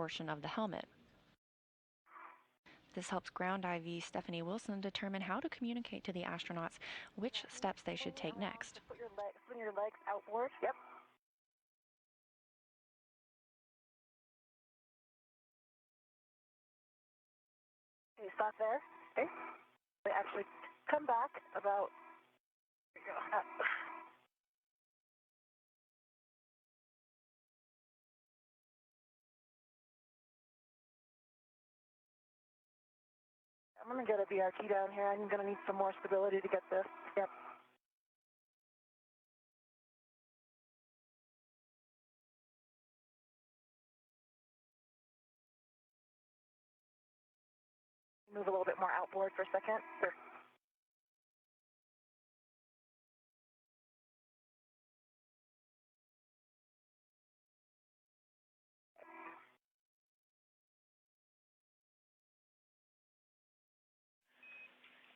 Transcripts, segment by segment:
portion of the helmet. This helps ground IV Stephanie Wilson determine how to communicate to the astronauts which steps they should take next. Swing your legs outward. Yep. Okay, stop there. Okay. Actually, come back about. There you go. I'm going to get a BRT down here. I'm going to need some more stability to get this. Yep. Move a little bit more outboard for a second. Sure.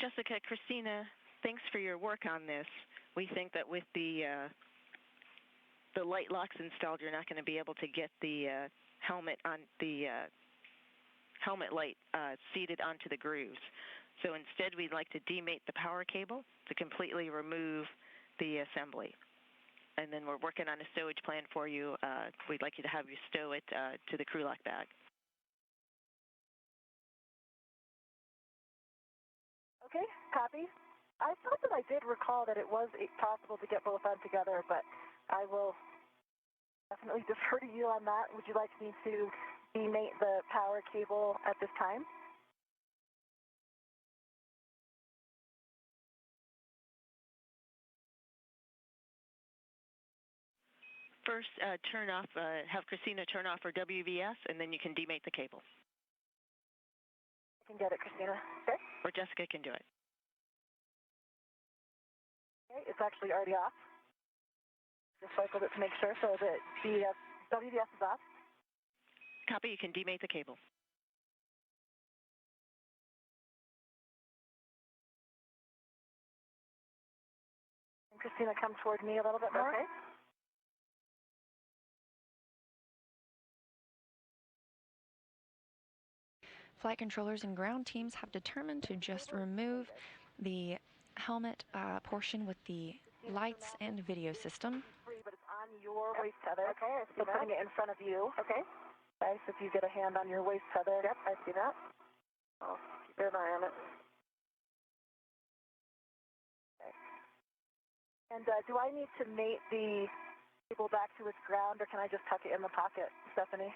Jessica, Christina, thanks for your work on this. We think that with the light locks installed, you're not going to be able to get the helmet on the helmet light seated onto the grooves. So instead, we'd like to demate the power cable to completely remove the assembly. And then we're working on a stowage plan for you. We'd like you to have you stow it to the crew lock bag. Okay, copy. I thought that I did recall that it was possible to get both on together, but I will definitely defer to you on that. Would you like me to demate the power cable at this time? First, turn off, have Christina turn off her WVS, and then you can demate the cable. I can get it, Christina. Okay. Or Jessica can do it. Okay, it's actually already off. Just cycled it to make sure, so that the WVS is off. Copy, you can demate the cable. And Christina, come toward me a little bit more. Okay. Flight controllers and ground teams have determined to just remove the helmet portion with the lights and video system. But it's on your waist tether. Okay, I see that. Putting it in front of you. Okay. Nice if you get a hand on your waist tether. Yep, I see that. I'll keep an eye on it. Okay. And do I need to mate the cable back to its ground, or can I just tuck it in the pocket, Stephanie?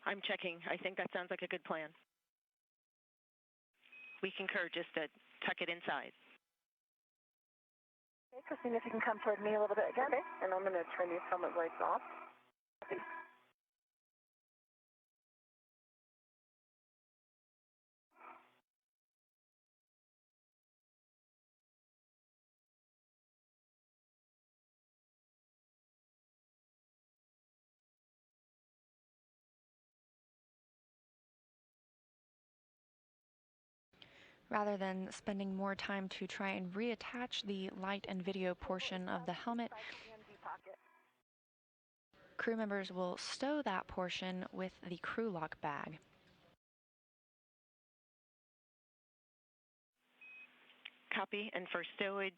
I'm checking. I think that sounds like a good plan. We concur, just to tuck it inside. Okay, Christina, if you can come toward me a little bit again. Okay, and I'm going to turn these helmet lights off. Okay. Rather than spending more time to try and reattach the light and video portion of the helmet, crew members will stow that portion with the crew lock bag. Copy, and for stowage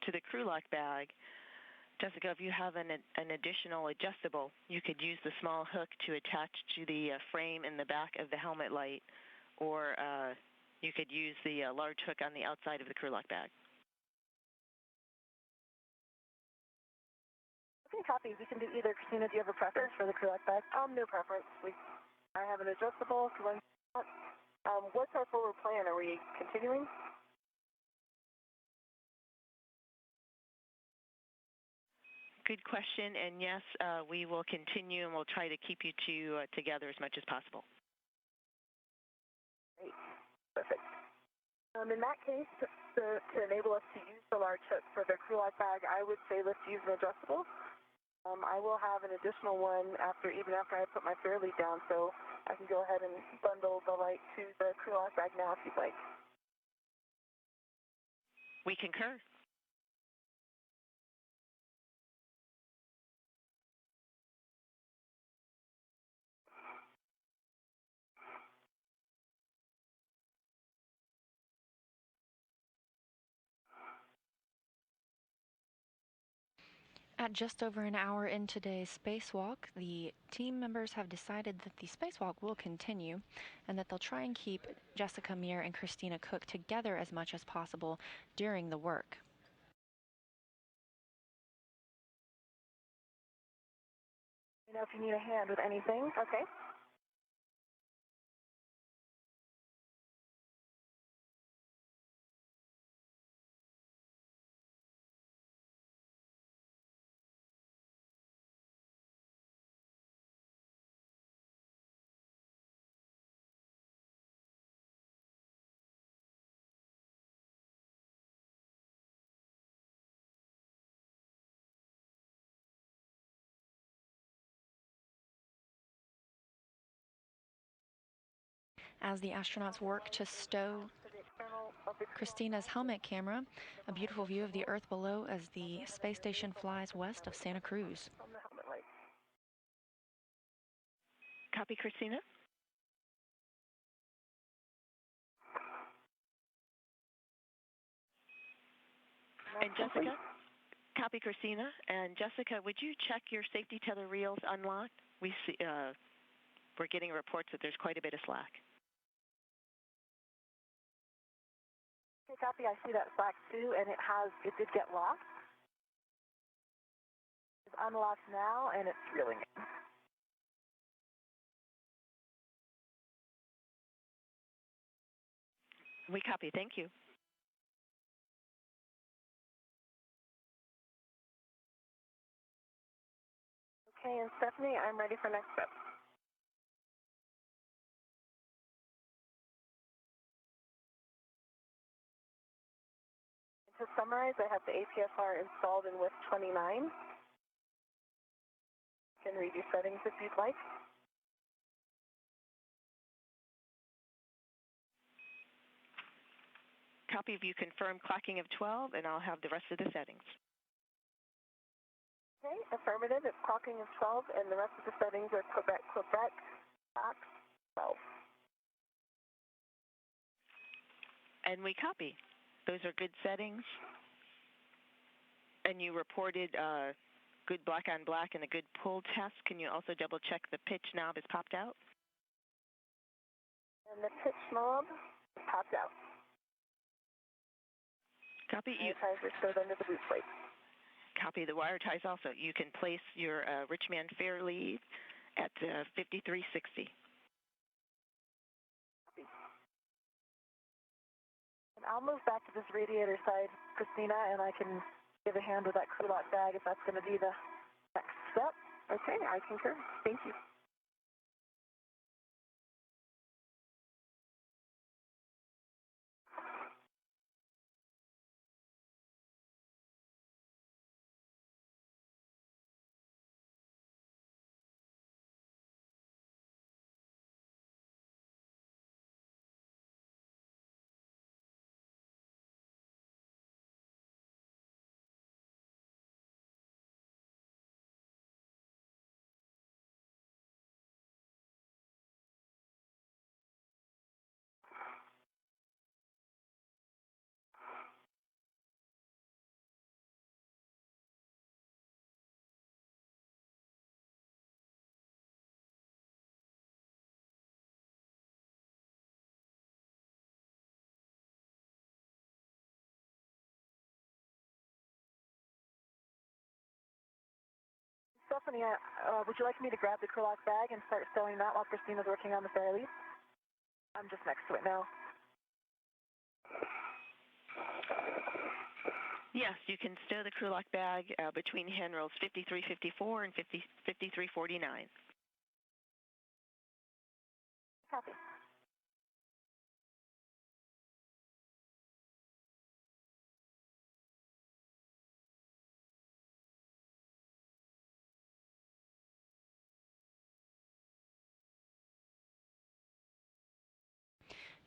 to the crew lock bag, Jessica, if you have an additional adjustable, you could use the small hook to attach to the frame in the back of the helmet light, or you could use the large hook on the outside of the crew lock bag. Okay, copy. We can do either. Christina, do you have a preference for the crew lock bag? No preference. I have an adjustable. What's our forward plan? Are we continuing? Good question, and yes, we will continue, and we'll try to keep you two together as much as possible. Great. Perfect. In that case, to enable us to use the large hook for the crew lock bag, I would say let's use an adjustable. I will have an additional one even after I put my fair lead down, so I can go ahead and bundle the light to the crew lock bag now if you'd like. We concur. At just over an hour in today's spacewalk, the team members have decided that the spacewalk will continue and that they'll try and keep Jessica Meir and Christina Cook together as much as possible during the work. You know if you need a hand with anything. Okay. As the astronauts work to stow Christina's helmet camera, a beautiful view of the Earth below as the space station flies west of Santa Cruz. Copy, Christina. And Jessica? Copy, Christina. And Jessica, would you check your safety tether reels unlocked? We're getting reports that there's quite a bit of slack. Okay, copy. I see that slack too, and it did get locked. It's unlocked now, and it's reeling in. We copy. Thank you. Okay, and Stephanie, I'm ready for next step. To summarize, I have the APFR installed in WIF 29. You can read your settings if you'd like. Copy of you confirm clocking of 12, and I'll have the rest of the settings. Okay, affirmative. It's clocking of 12, and the rest of the settings are Quebec, box 12. And we copy. Those are good settings. And you reported good black on black and a good pull test. Can you also double check the pitch knob is popped out? And the pitch knob popped out. Copy. Wire ties are stowed under the boot plate. Copy the wire ties also. You can place your Richman fair lead at 5360. Copy. And I'll move back to this radiator side, Christina, and I can give a hand with that crew lock bag if that's going to be the next step. Okay, I concur. Thank you. Stephanie, would you like me to grab the crew lock bag and start stowing that while Christina's working on the fair lead? I'm just next to it now. Yes, you can stow the crew lock bag between handrails 5354 and 5349. Copy.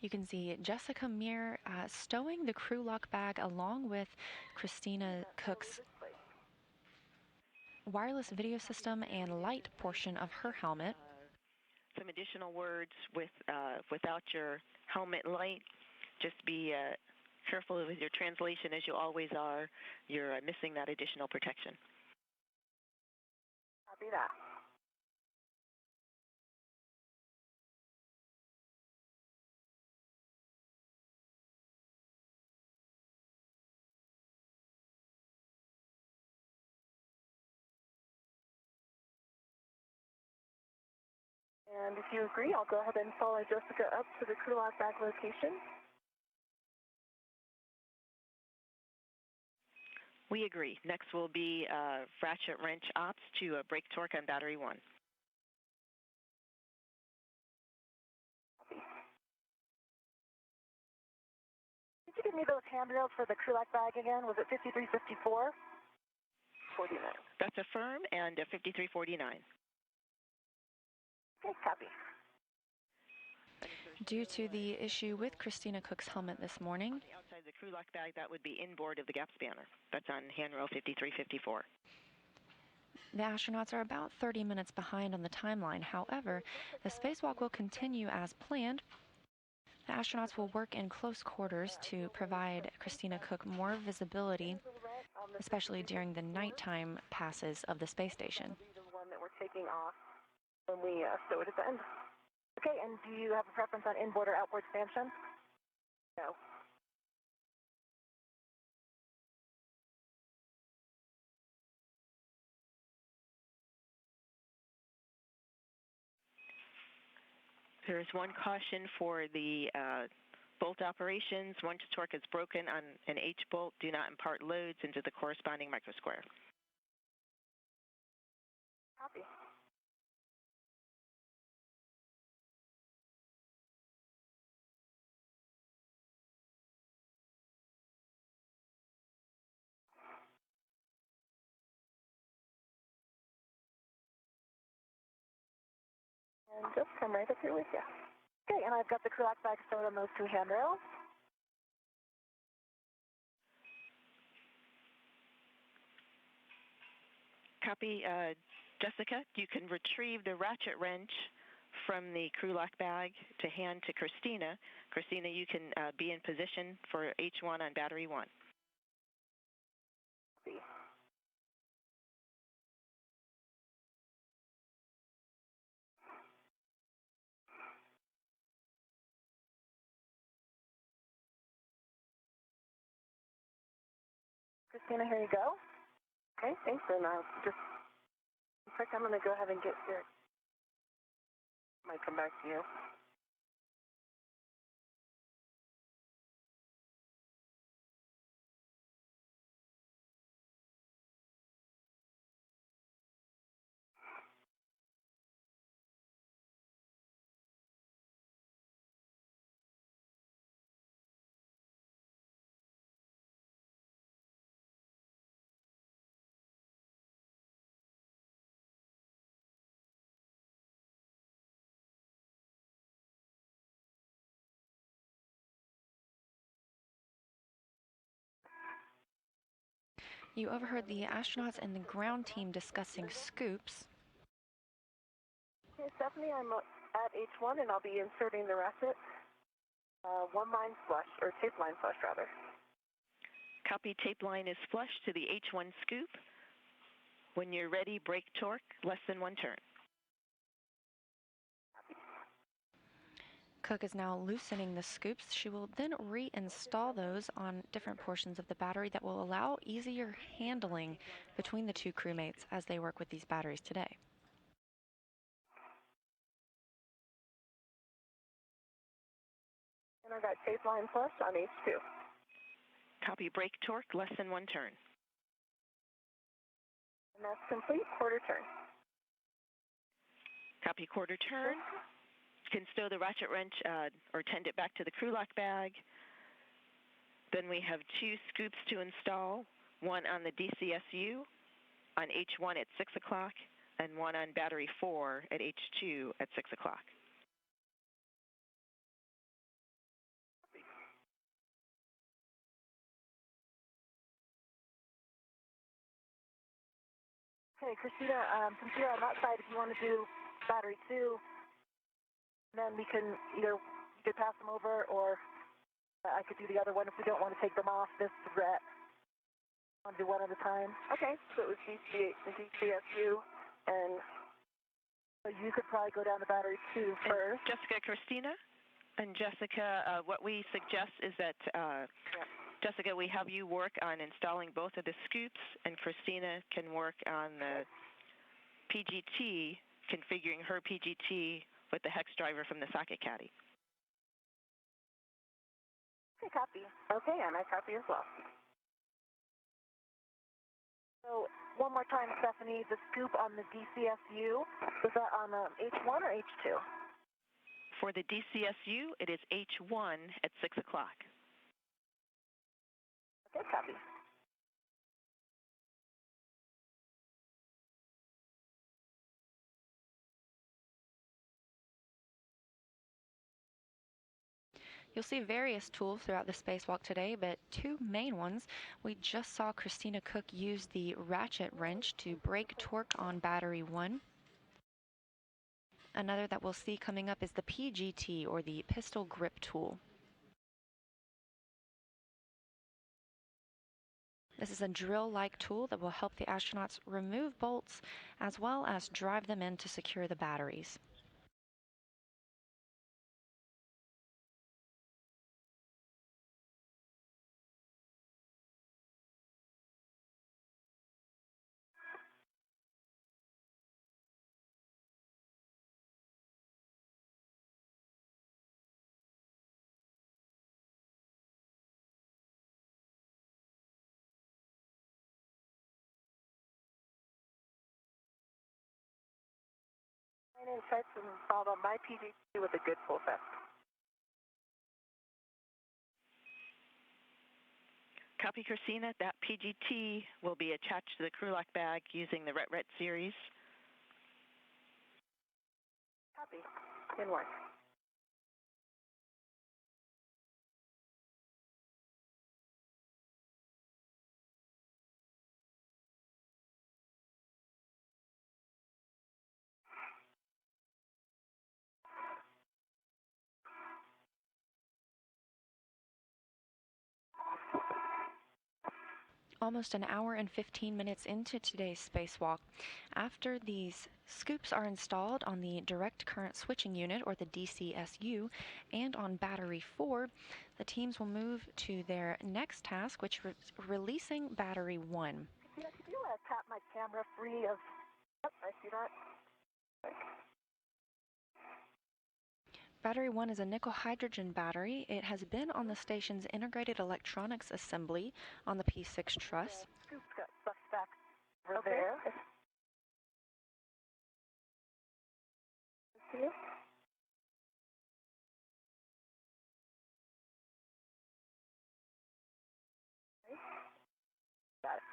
You can see Jessica Meir stowing the crew lock bag along with Christina Cook's wireless video system and light portion of her helmet. Some additional words without your helmet light. Just be careful with your translation, as you always are. You're missing that additional protection. Copy that. And if you agree, I'll go ahead and follow Jessica up to the crew lock bag location. We agree. Next will be ratchet wrench ops to brake torque on battery 1. Could you give me those handrails for the crew lock bag again? Was it 5354? 49. That's a firm and a 5349. Okay, copy. Due to the issue with Christina Cook's helmet this morning, Outside the crew lock bag, that would be inboard of the gap spanner. That's on handrail 5354. the astronauts are about 30 minutes behind on the timeline. However, the spacewalk will continue as planned. The astronauts will work in close quarters to provide Christina Cook more visibility, especially during the nighttime passes of the space station. The one that we're taking off when we stow it at the end. Okay, and do you have a preference on inboard or outboard stanchion? No. There is one caution for the bolt operations. Once torque is broken on an H bolt, do not impart loads into the corresponding microsquare. Copy. And just come right up here with you. Okay, and I've got the crew lock bag stowed on those two handrails. Copy, Jessica. You can retrieve the ratchet wrench from the crew lock bag to hand to Christina. Christina, you can be in position for H1 on battery 1. See. Christina, here you go. Okay, thanks. And just in fact, I'm going to go ahead and get your. Might come back to you. You overheard the astronauts and the ground team discussing scoops. Okay, Stephanie, I'm at H1 and I'll be inserting the ratchet. One line flush, or tape line flush rather. Copy, tape line is flush to the H1 scoop. When you're ready, brake torque, less than 1 turn. Cook is now loosening the scoops. She will then reinstall those on different portions of the battery that will allow easier handling between the two crewmates as they work with these batteries today. And I got tape line flush on H2. Copy, brake torque, less than 1 turn. And that's complete, quarter turn. Copy, quarter turn. You can stow the ratchet wrench or tend it back to the crew lock bag. Then we have 2 scoops to install, one on the DCSU on H1 at 6 o'clock and one on battery 4 at H2 at 6 o'clock. Okay, Christina, since you're on that side, if you want to do battery 2, then we can either you could pass them over, or I could do the other one if we don't want to take them off this threat. Want to do one at a time? Okay, so it was DCSU and so you could probably go down to battery 2 first. Jessica, Christina? And Jessica, what we suggest is that, Jessica, we have you work on installing both of the scoops, and Christina can work on the PGT, configuring her PGT with the hex driver from the socket caddy. Okay, copy. Okay, and I copy as well. So, one more time, Stephanie, the scoop on the DCSU, was that on H1 or H2? For the DCSU, it is H1 at 6 o'clock. Okay, copy. You'll see various tools throughout the spacewalk today, but two main ones. We just saw Christina Cook use the ratchet wrench to break torque on battery 1. Another that we'll see coming up is the PGT, or the pistol grip tool. This is a drill-like tool that will help the astronauts remove bolts as well as drive them in to secure the batteries. And insights and follow my PGT with a good pull test. Copy, Christina. That PGT will be attached to the crew lock bag using the RET series. Copy. In work. Almost an hour and 15 minutes into today's spacewalk. After these scoops are installed on the direct current switching unit, or the DCSU, and on battery 4, the teams will move to their next task, which is releasing battery 1. Could you tap my camera free of... Yep, I see that. Battery 1 is a nickel-hydrogen battery. It has been on the station's integrated electronics assembly on the P6 truss. Scoop got sucked back over there. See?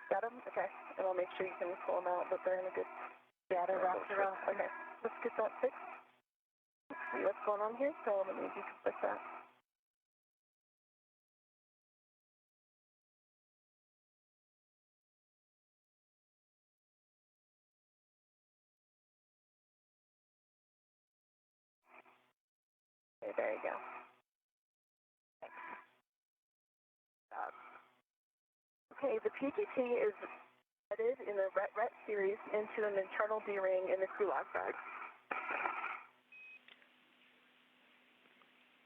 Got them? Okay. And I'll make sure you can pull them out, but they're in a good data wrapped around. Okay. Let's get that fixed. See what's going on here, so let me decompress that. Okay, there you go. Thanks. Okay, the PGT is embedded in the RET series into an internal D-ring in the crew lock bag.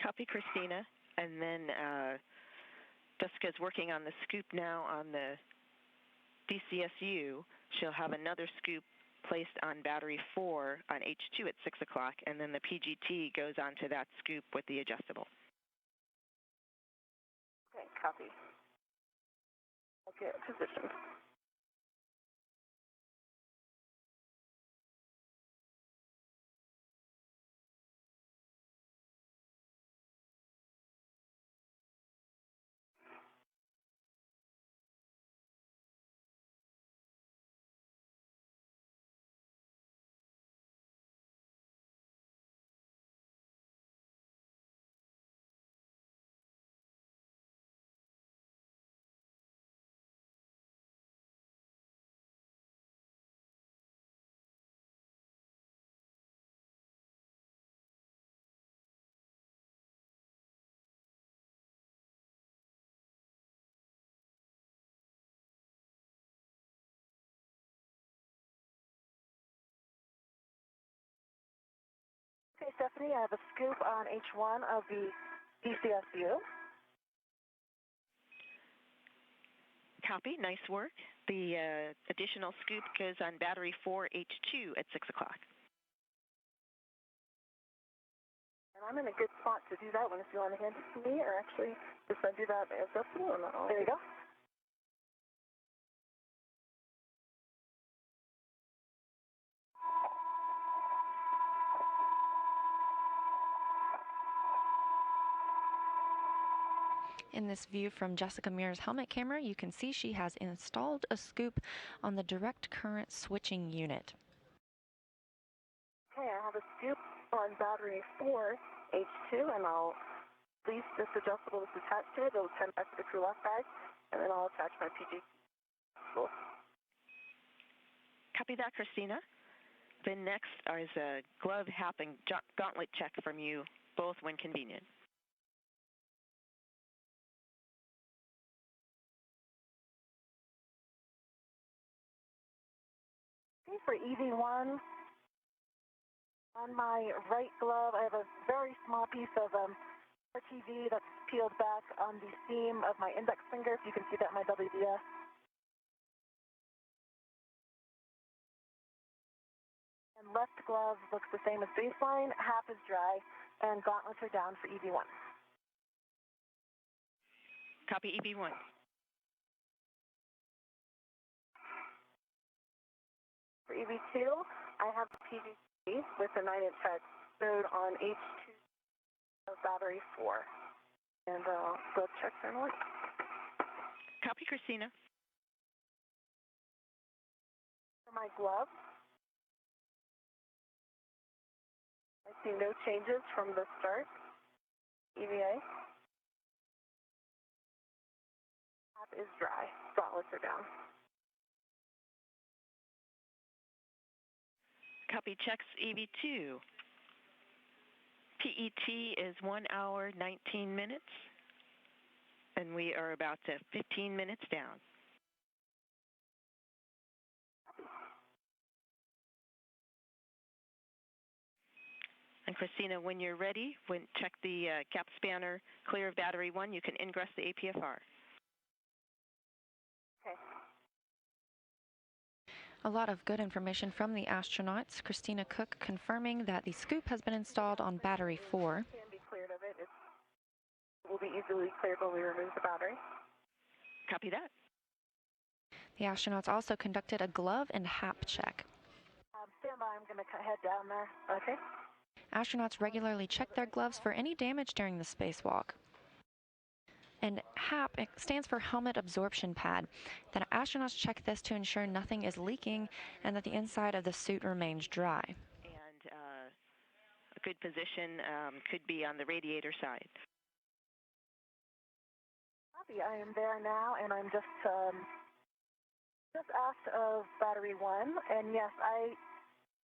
Copy, Christina. And then Jessica's working on the scoop now on the DCSU. She'll have another scoop placed on battery 4 on H2 at 6 o'clock, and then the PGT goes onto that scoop with the adjustable. Okay, copy. I'll get positioned. Okay, Stephanie, I have a scoop on H1 of the DCSU. Copy, nice work. The additional scoop goes on battery 4H2 at 6 o'clock. And I'm in a good spot to do that one if you want to hand it to me, or actually, just I do that adjustable or not? There you go. In this view from Jessica Muir's helmet camera, you can see she has installed a scoop on the direct current switching unit. Okay, I have a scoop on battery 4H2, and I'll release this adjustable that's attached to it. It'll send back to the crew lock bag, and then I'll attach my PG. Cool. Copy that, Christina. Then next is a glove hap and gauntlet check from you, both when convenient. Okay, for EV1, on my right glove, I have a very small piece of RTV that's peeled back on the seam of my index finger, if you can see that in my WDS. And left glove looks the same as baseline, half is dry, and gauntlets are down for EV1. Copy EV1. For EV2, I have the PVC with a 9-inch head node on H2 of battery 4. And glove check finally. Copy, Christina. For my glove, I see no changes from the start. EVA. Half is dry. Gauntlets are down. Copy, checks EV2. PET is 1 hour, 19 minutes, and we are about 15 minutes down. And Christina, when you're ready, check the cap spanner clear of battery 1, you can ingress the APFR. Okay. A lot of good information from the astronauts. Christina Cook confirming that the scoop has been installed on battery 4. Can be cleared of it. It will be easily cleared when we remove the battery. Copy that. The astronauts also conducted a glove and hap check. Stand by, I'm going to head down there. Okay. Astronauts regularly check their gloves for any damage during the spacewalk. And HAP stands for Helmet Absorption Pad. The astronauts check this to ensure nothing is leaking and that the inside of the suit remains dry. And a good position could be on the radiator side. Copy, I am there now, and I'm just asked of battery 1, and yes, I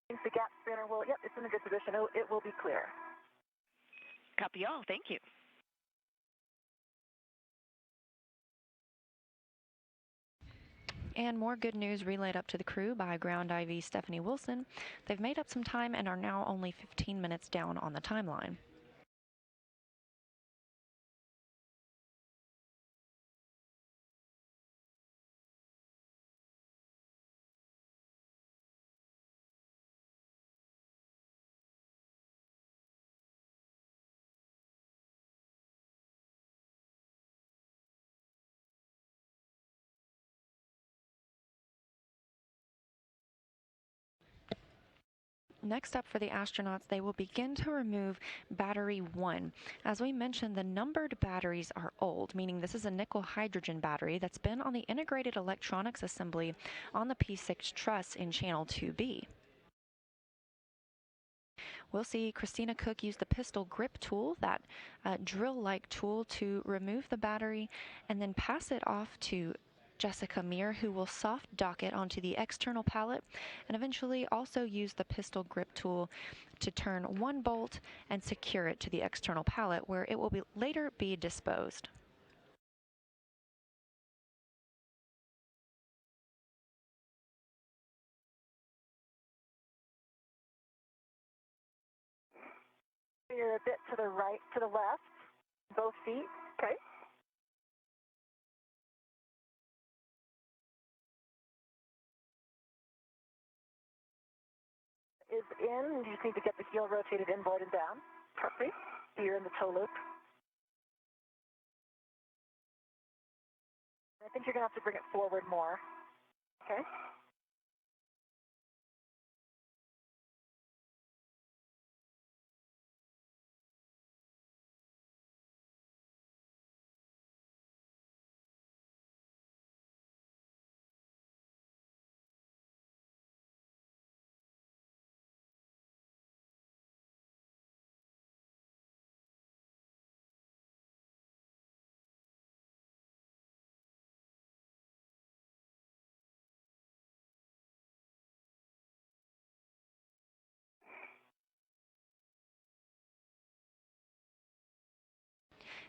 think the gap spanner will, yep, it's in a good position. It will be clear. Copy all, thank you. And more good news relayed up to the crew by ground IV Stephanie Wilson. They've made up some time and are now only 15 minutes down on the timeline. Next up for the astronauts, they will begin to remove battery 1. As we mentioned, the numbered batteries are old, meaning this is a nickel hydrogen battery that's been on the integrated electronics assembly on the P6 truss in channel 2B. We'll see Christina Cook use the pistol grip tool, that drill-like tool, to remove the battery and then pass it off to Jessica Muir, who will soft dock it onto the external pallet and eventually also use the pistol grip tool to turn one bolt and secure it to the external pallet, where it will later be disposed. You're a bit to the right, to the left, both feet. Okay. Is in. You just need to get the heel rotated inboard and down. Perfect. You're in the toe loop. I think you're going to have to bring it forward more. Okay.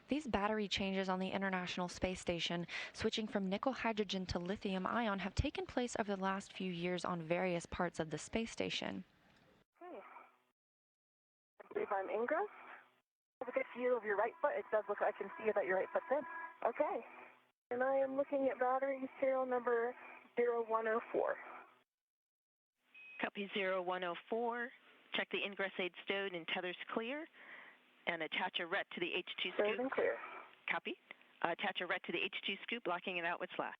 These battery changes on the International Space Station, switching from nickel hydrogen to lithium ion, have taken place over the last few years on various parts of the space station. Okay. I believe I'm ingress. Have a good view of your right foot. It does look, I can see that your right foot's in. Okay. And I am looking at battery serial number 0104. Copy 0104. Check the ingress aid stowed and tethers clear. And attach a ret to the H2 Stowed scoop. and clear. Copy. Attach a ret to the H2 scoop, locking it out with slack.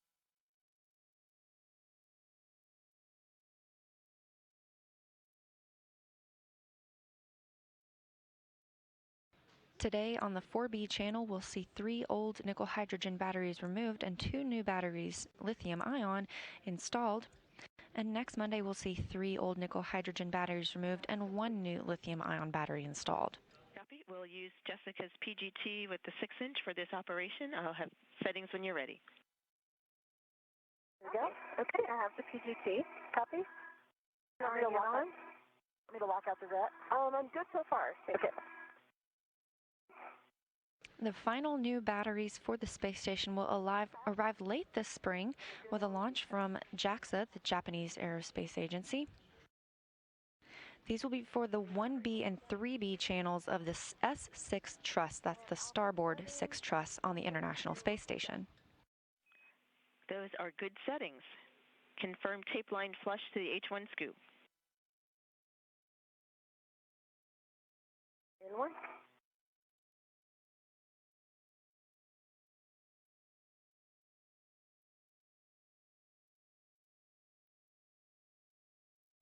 Today on the 4B channel, we'll see 3 old nickel hydrogen batteries removed and 2 new batteries, lithium ion, installed. And next Monday, we'll see 3 old nickel hydrogen batteries removed and 1 new lithium ion battery installed. Copy. We'll use Jessica's PGT with the 6-inch for this operation. I'll have settings when you're ready. There we go. Okay, I have the PGT. Copy. Want me to lock on? Want me to lock out the ret? I'm good so far. Okay. The final new batteries for the space station will arrive late this spring with a launch from JAXA, the Japanese Aerospace Agency. These will be for the 1B and 3B channels of the S6 truss, that's the starboard 6 truss on the International Space Station. Those are good settings. Confirm tape line flush to the H1 scoop. Inward.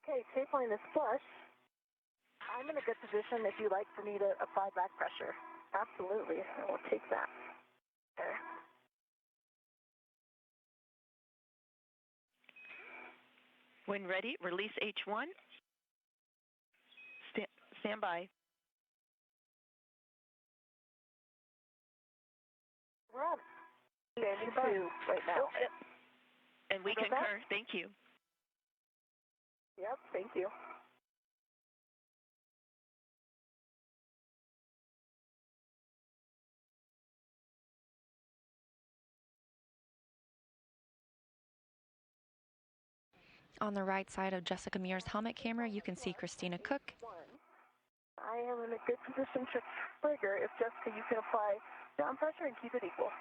Okay, tape line is flush. I'm in a good position if you'd like for me to apply back pressure. Absolutely. I will take that. There. When ready, release H1. Stand by. We're on standing by right now. And we concur. Thank you. Yep, thank you. On the right side of Jessica Mears' helmet camera, you can see Christina Cook. I am in a good position to trigger if Jessica, you can apply down pressure and keep it equal.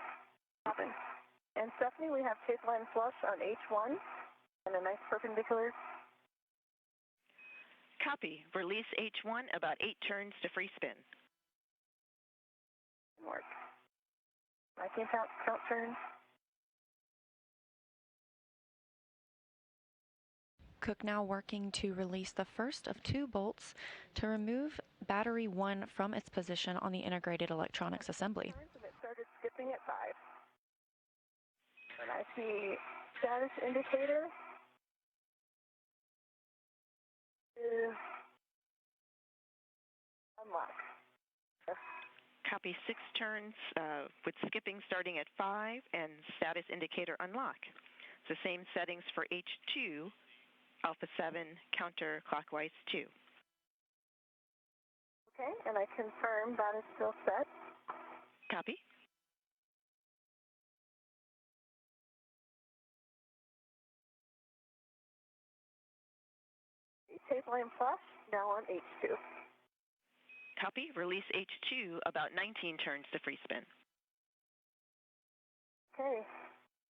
And Stephanie, we have tape line flush on H1 and a nice perpendicular. Copy. Release H1 about 8 turns to free spin. Work. I can count turns. Cook now working to release the first of 2 bolts to remove battery 1 from its position on the integrated electronics assembly. And it started skipping at 5. And I see status indicator is unlocked. Copy 6 turns with skipping starting at 5 and status indicator unlock. It's the same settings for H2, alpha 7, counterclockwise 2. Okay, and I confirm that is still set. Copy. Tape line flush, now on H2. Copy. Release H2 about 19 turns to free spin. Okay.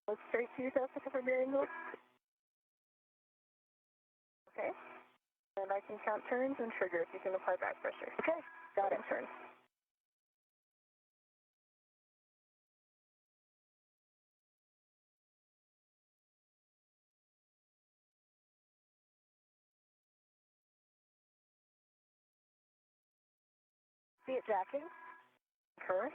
Let's straight to you, Jessica, for mirror angle. Okay. And I can count turns and trigger if you can apply back pressure. Okay. Got it. Turn. See it jacking. Curve.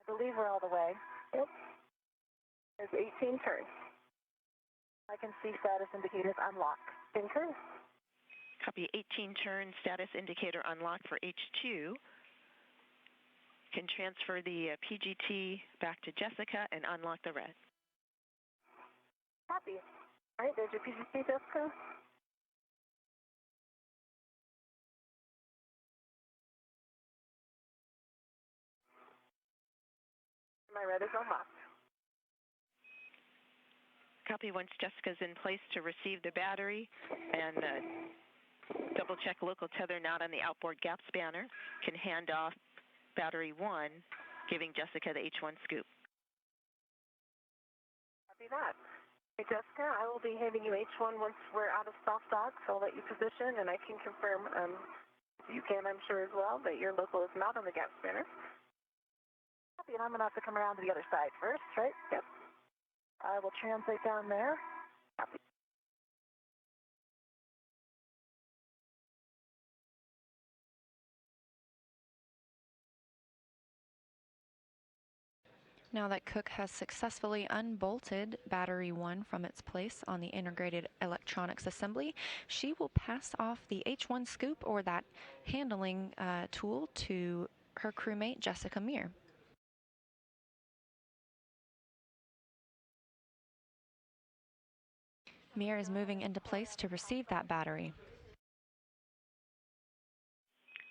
I believe we're all the way. Yep. There's 18 turns. I can see status indicators unlocked. In turn. Copy. 18 turn status indicator unlocked for H2. Can transfer the PGT back to Jessica and unlock the red. Copy. All right, there's your PGT, Jessica. My red is unlocked. Copy. Once Jessica's in place to receive the battery and double check local tether not on the outboard gap spanner, can hand off battery 1, giving Jessica the H1 scoop. Copy that. Hey, Jessica, I will be handing you H1 once we're out of soft dock, so I'll let you position, and I can confirm, you can, I'm sure as well, that your local is not on the gap spanner. Copy, and I'm going to have to come around to the other side first, right? Yep. I will translate down there. Copy. Now that Cook has successfully unbolted battery 1 from its place on the integrated electronics assembly, she will pass off the H1 scoop or that handling tool to her crewmate Jessica Meir. Meir is moving into place to receive that battery.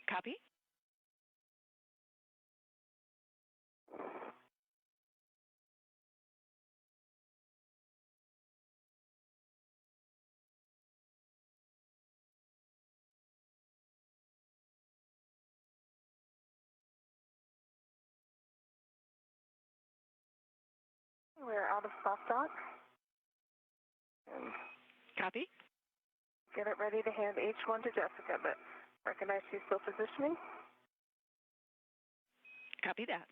Copy. We're out of soft dock. And Copy. get it ready to hand H1 to Jessica, but recognize she's still positioning. Copy that.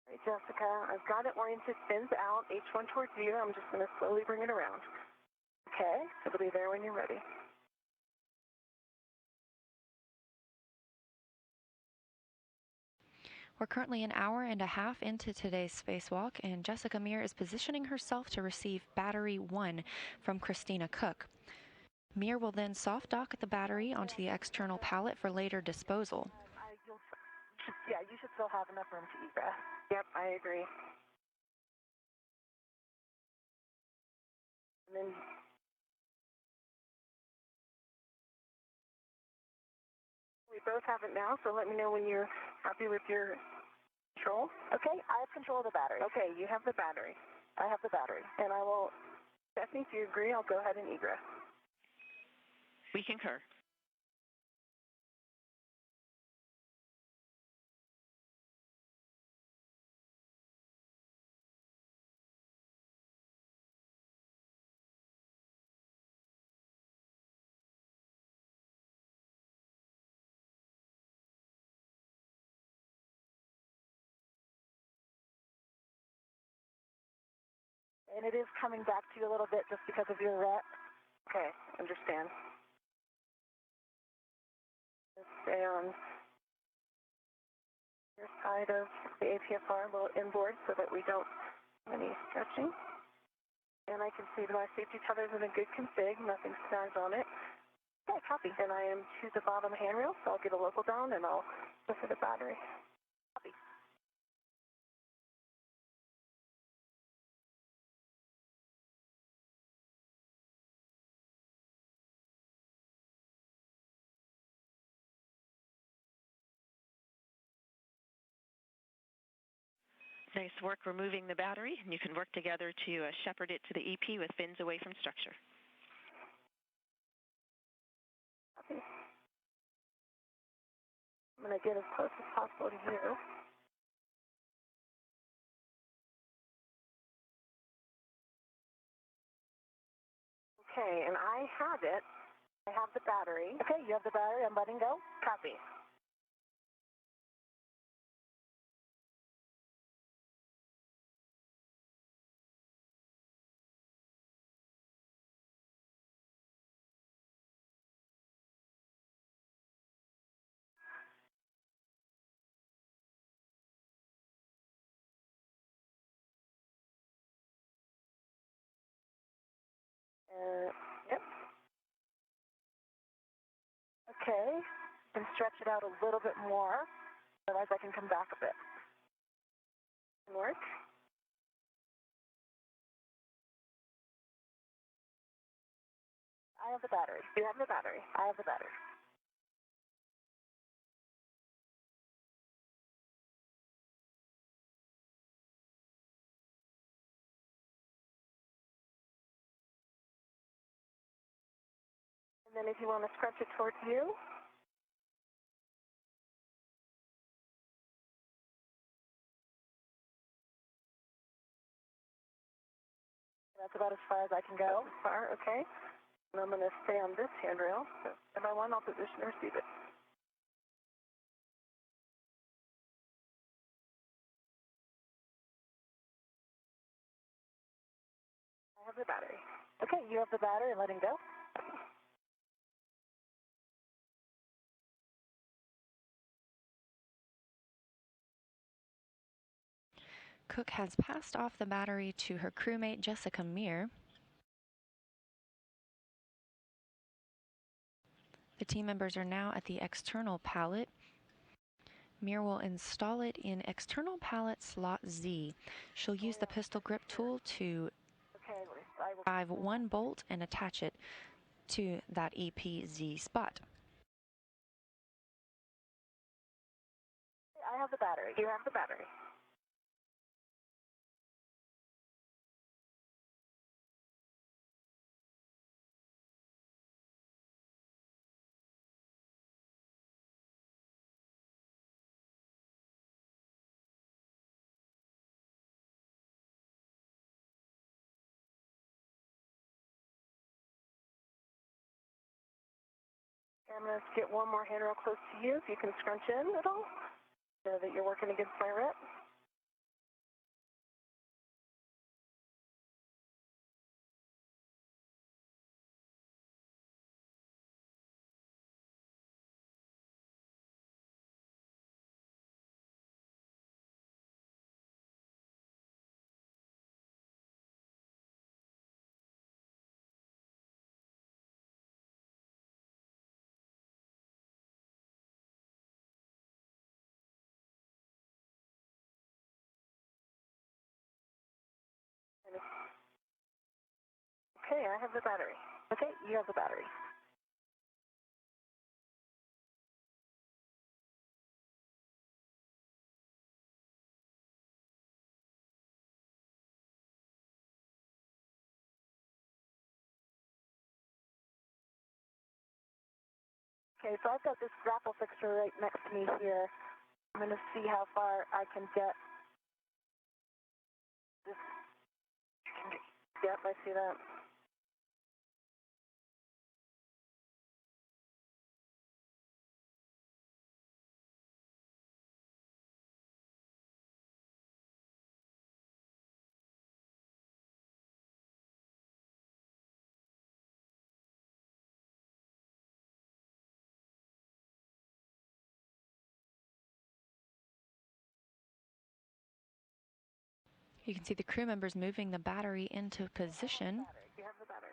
All right, Jessica, I've got it oriented, spins out, H1 towards you. I'm just going to slowly bring it around. Okay, it'll be there when you're ready. We're currently an hour and a half into today's spacewalk, and Jessica Meir is positioning herself to receive battery 1 from Christina Cook. Meir will then soft dock the battery onto the external pallet for later disposal. You should still have enough room to egress. Yep, I agree. And then we both have it now, so let me know when you're happy with your control. Okay, I have control of the battery. Okay, you have the battery. I have the battery. And I will, Stephanie, if you agree, I'll go ahead and egress. We concur. And it is coming back to you a little bit just because of your rep. Okay, understand. Just stay on your side of the APFR, a little inboard, so that we don't have any stretching. And I can see that my safety tether's in a good config, nothing snags on it. Okay, copy. And I am to the bottom handrail, so I'll get a local down and I'll go for the battery. Copy. Nice work removing the battery, and you can work together to shepherd it to the EP with fins away from structure. Okay. I'm going to get as close as possible to you. Okay, and I have it. I have the battery. Okay, you have the battery. I'm letting go. Copy. Yep. Okay, and stretch it out a little bit more. Otherwise, I can come back a bit. Can work. I have the battery. You have the battery. I have the battery. And then if you want to stretch it towards you, that's about as far as I can go. As far, okay. And I'm going to stay on this handrail. So if I want, I'll position and receive it. I have the battery. Okay, you have the battery and letting go. Cook has passed off the battery to her crewmate Jessica Meir. The team members are now at the external pallet. Meir will install it in external pallet slot Z. She'll use the pistol grip tool to drive one bolt and attach it to that EPZ spot. I have the battery. You have the battery. I'm going to get one more handrail close to you, if you can scrunch in at all, so that you're working against my rep. Okay, I have the battery. Okay, you have the battery. Okay, so I've got this grapple fixture right next to me here. I'm going to see how far I can get this. Yep, I see that. You can see the crew members moving the battery into position. You have the battery.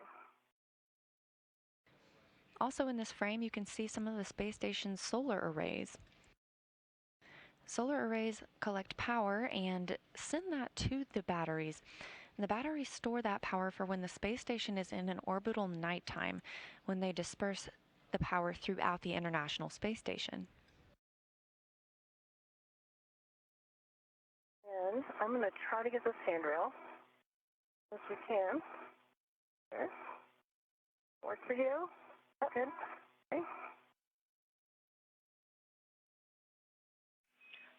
Also in this frame, you can see some of the space station's solar arrays. Solar arrays collect power and send that to the batteries. And the batteries store that power for when the space station is in an orbital nighttime, when they disperse the power throughout the International Space Station. And I'm going to try to get this handrail as we can. There. Work for you? Good. Okay.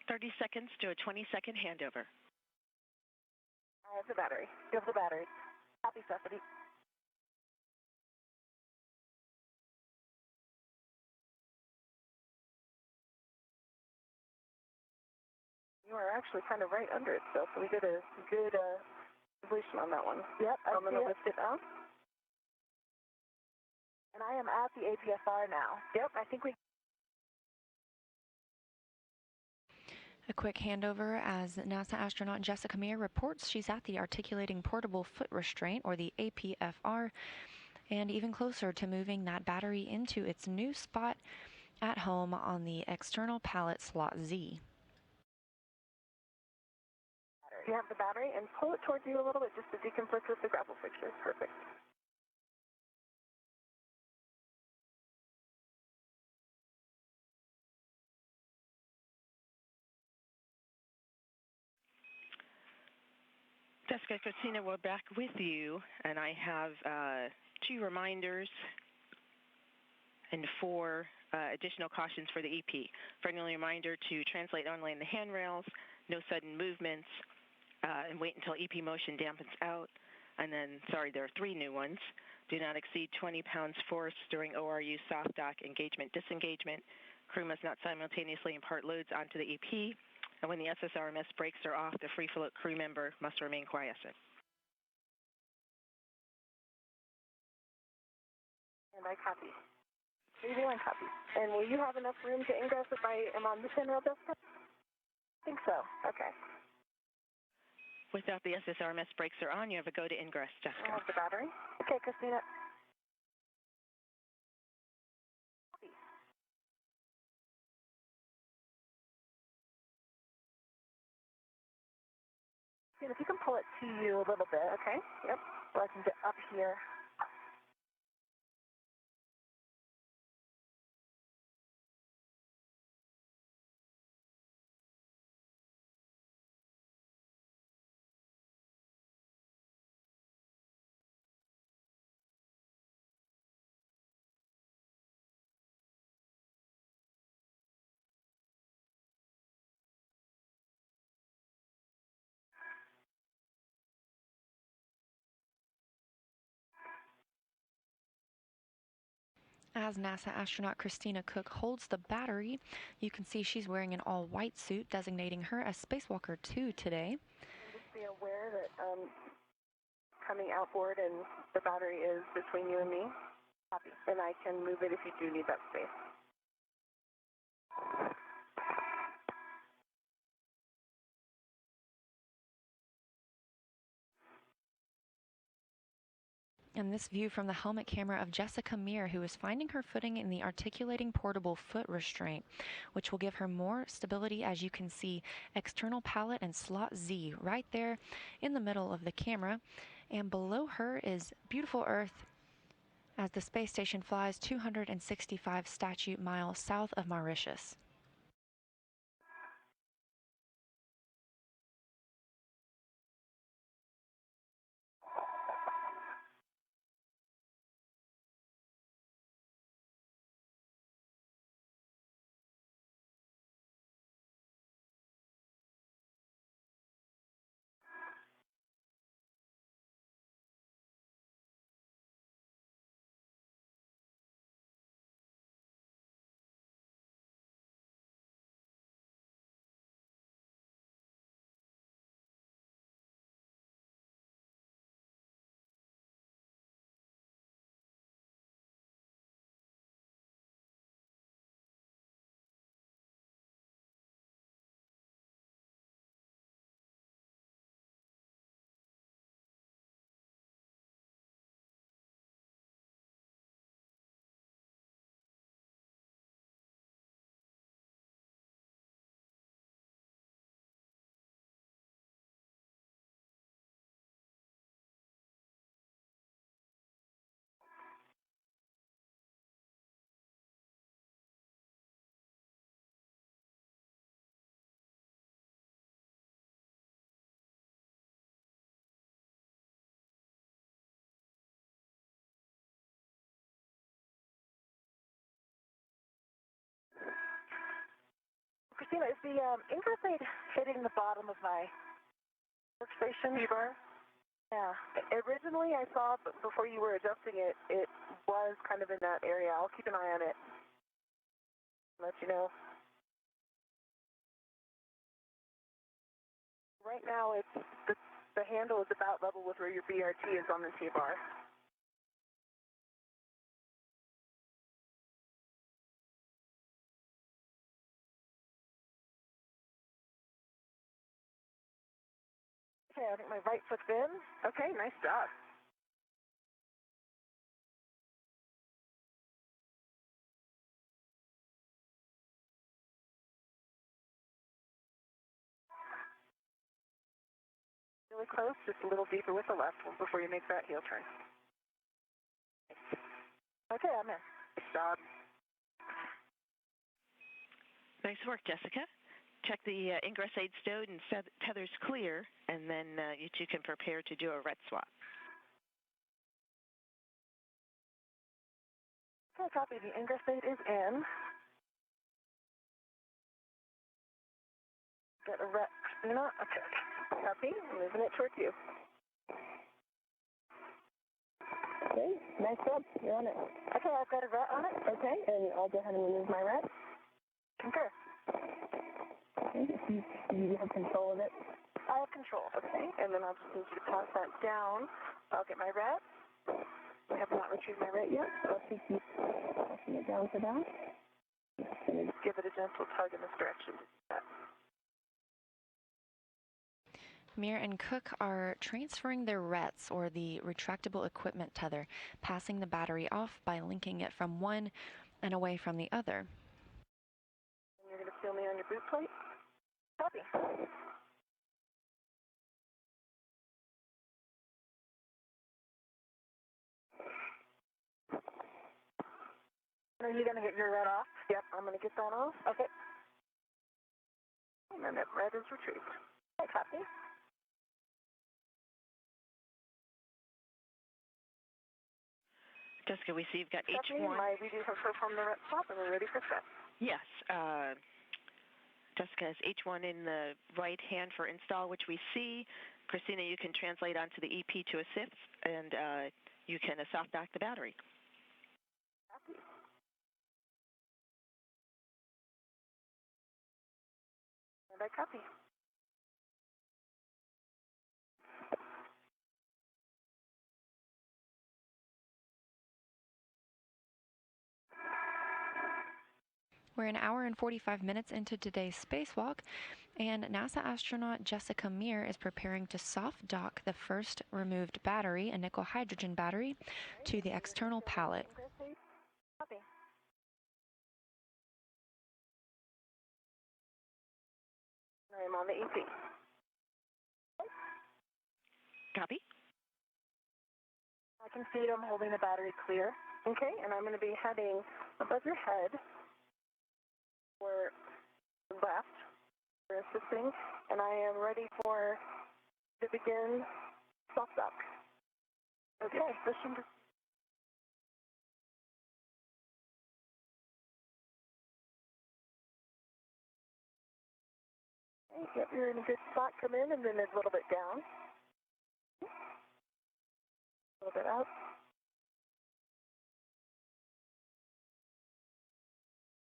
30 seconds to a 20-second handover. I have the battery. You have the battery. Copy, Stephanie. You are actually kind of right under it still, so we did a good completion on that one. Yep, I'm going to lift it up. And I am at the APSR now. Yep, I think we... A quick handover as NASA astronaut Jessica Meir reports she's at the Articulating Portable Foot Restraint, or the APFR, and even closer to moving that battery into its new spot at home on the external pallet slot Z. You have the battery, and pull it towards you a little bit just to deconflict with the grapple fixtures. Perfect. Jessica, Christina, we're back with you, and I have 2 reminders and 4 additional cautions for the EP. Friendly reminder to translate online the handrails, no sudden movements, and wait until EP motion dampens out. And then, there are 3 new ones. Do not exceed 20 pounds force during ORU soft dock engagement disengagement. Crew must not simultaneously impart loads onto the EP. And when the SSRMS brakes are off, the free float crew member must remain quiescent. And I copy. Maybe I copy. And will you have enough room to ingress if I am on this handrail, Jessica? I think so. Okay. Without the SSRMS brakes are on, you have a go to ingress, I Jessica. have the battery. Okay, Christina. Copy. Christina, if you can pull it to you a little bit, okay? Yep. So I can get up here. As NASA astronaut Christina Cook holds the battery, you can see she's wearing an all-white suit, designating her as Spacewalker 2 today. And just be aware that coming outboard and the battery is between you and me. Copy. And I can move it if you do need that space. And this view from the helmet camera of Jessica Meir, who is finding her footing in the articulating portable foot restraint, which will give her more stability. As you can see, external pallet and slot Z right there in the middle of the camera. And below her is beautiful Earth as the space station flies 265 statute miles south of Mauritius. Christina, is the ingress aid hitting the bottom of my workstation? T-bar? Yeah. Originally, I saw before you were adjusting it, it was kind of in that area. I'll keep an eye on it. Let you know. Right now, it's the handle is about level with where your BRT is on the T-bar. Okay, I think my right foot's in. Okay, nice job. Really close, just a little deeper with the left one before you make that heel turn. Okay, I'm in. Nice job. Nice work, Jessica. Check the ingress aid stowed and tethers clear, and then you two can prepare to do a ret swap. Okay, copy. The ingress aid is in. Get a ret. Christina. Okay. Copy. Moving it towards you. Okay, nice job. You're on it. Okay, I've got a ret on it. Okay, and I'll go ahead and remove my ret. Concur. Okay, you have control of it? I have control. Okay, and then I'll just need you to pass that down. I'll get my ret. I have not retrieved my ret yet, so I'll keep passing it down for that. Just going to give it a gentle tug in this direction. Mir and Cook are transferring their RETs, or the retractable equipment tether, passing the battery off by linking it from one and away from the other. And you're going to feel me on your boot plate? Copy. Are you going to get your red off? Yep, I'm going to get that off. Okay. And then that red is retrieved. Okay, copy. Jessica, we see you've got Stephanie, H1. we do have performed the ret swap, and we're ready for set. Yes. Jessica has H1 in the right hand for install, which we see. Christina, you can translate onto the EP to assist, and you can soft back the battery. Copy. And I copy. We're an hour and 45 minutes into today's spacewalk, and NASA astronaut Jessica Mir is preparing to soft dock the first removed battery, a nickel hydrogen battery, to the external pallet. Copy. I am on the EP. Copy. I can see I'm holding the battery clear. Okay, and I'm going to be heading above your head for left for assisting, and I am ready to begin soft dock. Okay, position to yep, you're in a good spot. Come in, and then a little bit down. A little bit out.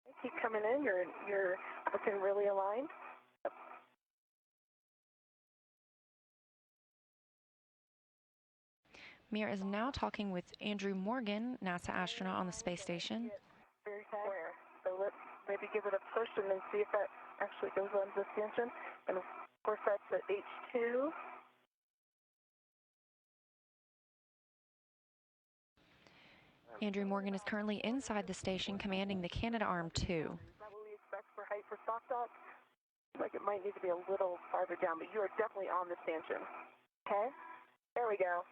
Okay, keep coming in. You're looking really aligned. Mir is now talking with Andrew Morgan, NASA astronaut on the space station. Very square. So let's maybe give it a push and then see if that actually goes on this extension. And of course, that's at H2. Andrew Morgan is currently inside the station commanding the Canadarm 2. Is that what we expect for height for soft dock? Like it might need to be a little farther down, but you are definitely on the stanchion. Okay? There we go.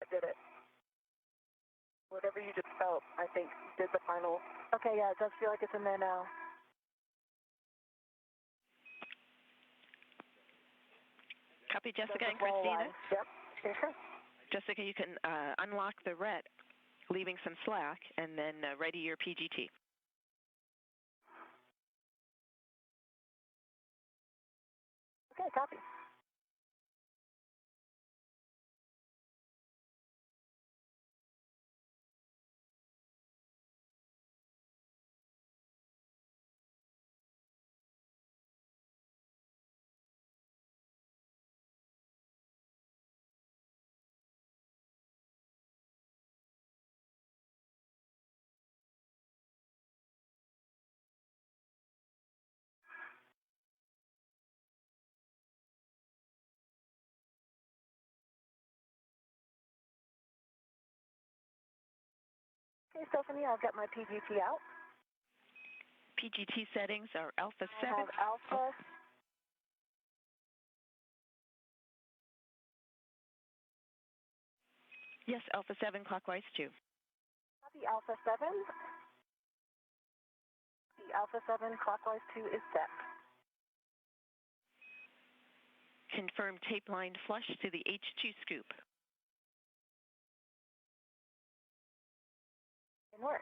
I did it. Whatever you just felt, I think, did the final. Okay, yeah, it does feel like it's in there now. Copy, Jessica and Christina. Yep. Okay. Jessica, you can unlock the ret, leaving some slack, and then ready your PGT. Okay, copy. Okay, Stephanie, I've got my PGT out. PGT settings are Alpha I 7. have Alpha. Yes, Alpha 7 clockwise 2. Copy Alpha 7. The Alpha 7 clockwise 2 is set. Confirm tape line flush to the H2 scoop. In work.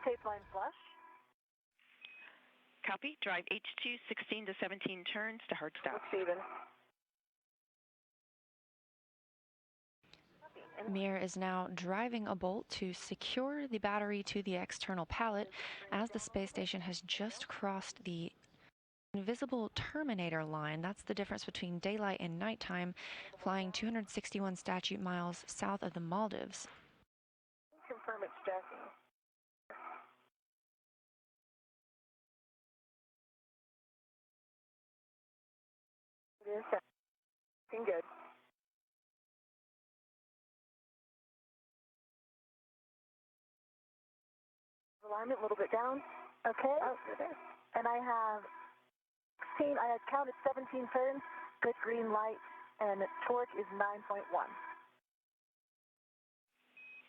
Tape line flush. Copy. Drive H2 16 to 17 turns to hard stop. Steven. Mir is now driving a bolt to secure the battery to the external pallet as the space station has just crossed the invisible terminator line. That's the difference between daylight and nighttime, flying 261 statute miles south of the Maldives. Confirm it's jacking. It is looking good. Alignment a little bit down. Okay. Oh, you're there. And I have 16, I had counted 17 turns, good green light, and torque is 9.1.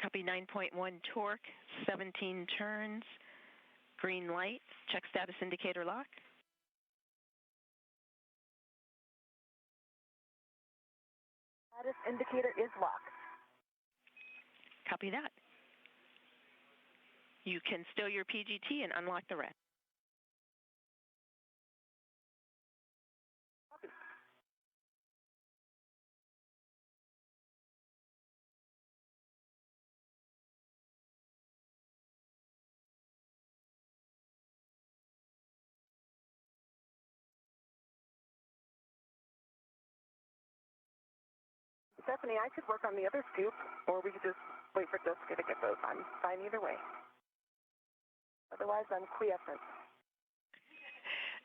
Copy 9.1 torque, 17 turns, green light. Check status indicator lock. Status indicator is locked. Copy that. You can stow your PGT and unlock the rest. Stephanie, I could work on the other scoop, or we could just wait for Jessica to get those. I'm fine either way. Otherwise, I'm quiescent.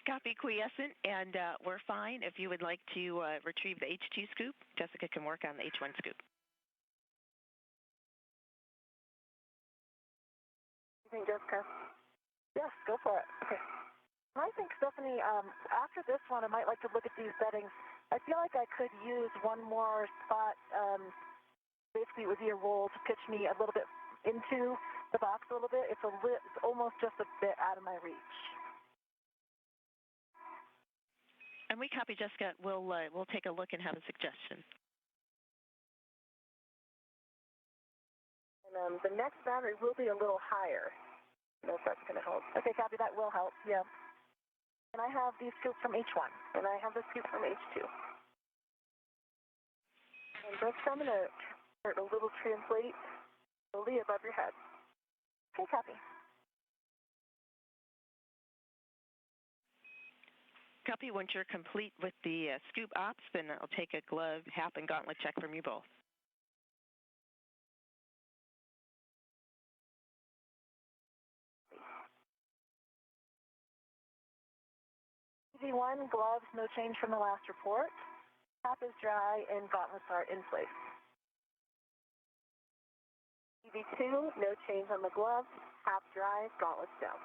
Copy quiescent, and we're fine. If you would like to retrieve the H2 scoop, Jessica can work on the H1 scoop. You think, Jessica? Yes, go for it. Okay. I think, Stephanie, after this one, I might like to look at these settings. I feel like I could use one more spot. Basically, it would be a roll to pitch me a little bit into the box a little bit. It's almost just a bit out of my reach. And we copy, Jessica. We'll take a look and have a suggestion. And the next battery will be a little higher. I don't know if that's going to help. Okay, copy. That will help. Yeah. And I have these scoops from H1, and I have the scoop from H2. And just I'm going to start a little translate slowly above your head. Okay, copy. Copy. Once you're complete with the scoop ops, then I'll take a glove, hap, and gauntlet check from you both. EV1, gloves, no change from the last report. Hap is dry and gauntlets are in place. EV2, no change on the gloves. Hap dry, gauntlets down.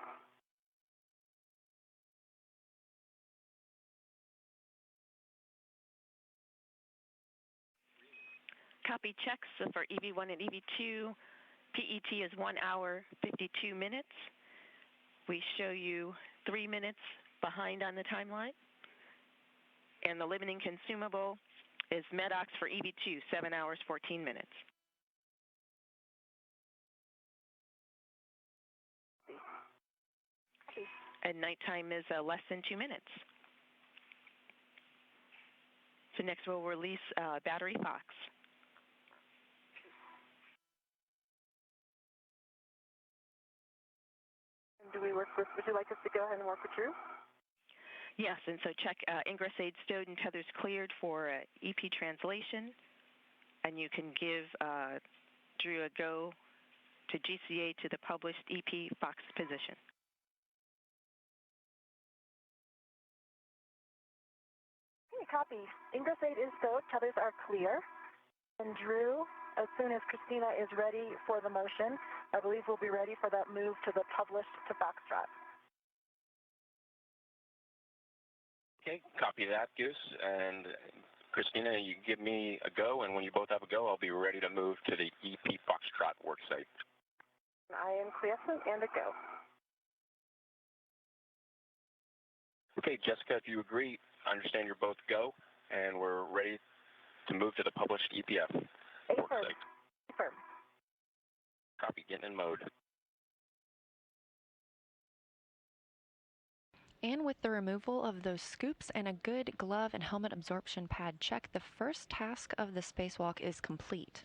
Copy checks for EV1 and EV2. PET is 1 hour, 52 minutes. We show you 3 minutes behind on the timeline. And the limiting consumable is Medox for EV2, 7 hours, 14 minutes. and nighttime is less than 2 minutes. So next we'll release Battery Fox. And would you like us to go ahead and work with Drew? Yes, and so check ingress aid stowed and tethers cleared for EP translation, and you can give Drew a go to GCA to the published EP Fox position. Okay, copy. Ingress aid is stowed, tethers are clear. And Drew, as soon as Christina is ready for the motion, I believe we'll be ready for that move to the published to Foxtrot. Okay, copy that, Goose. And Christina, you give me a go, and when you both have a go, I'll be ready to move to the EP Foxtrot worksite. I am quiescent and a go. Okay, Jessica, if you agree, I understand you're both go, and we're ready to move to the published EPF worksite. Affirm. Copy, getting in mode. And with the removal of those scoops and a good glove and helmet absorption pad check, the first task of the spacewalk is complete.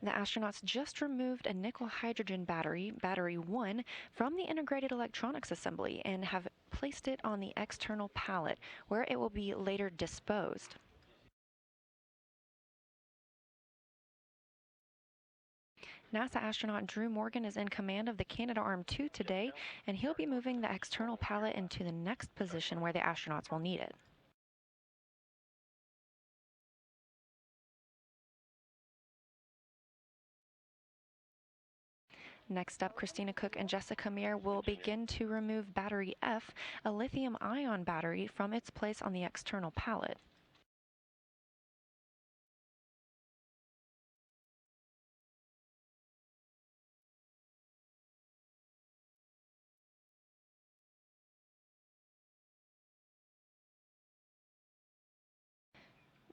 The astronauts just removed a nickel-hydrogen battery, battery 1, from the integrated electronics assembly and have placed it on the external pallet, where it will be later disposed. NASA astronaut Drew Morgan is in command of the Canadarm2 today, and he'll be moving the external pallet into the next position where the astronauts will need it. Next up, Christina Cook and Jessica Meir will begin to remove battery F, a lithium-ion battery, from its place on the external pallet.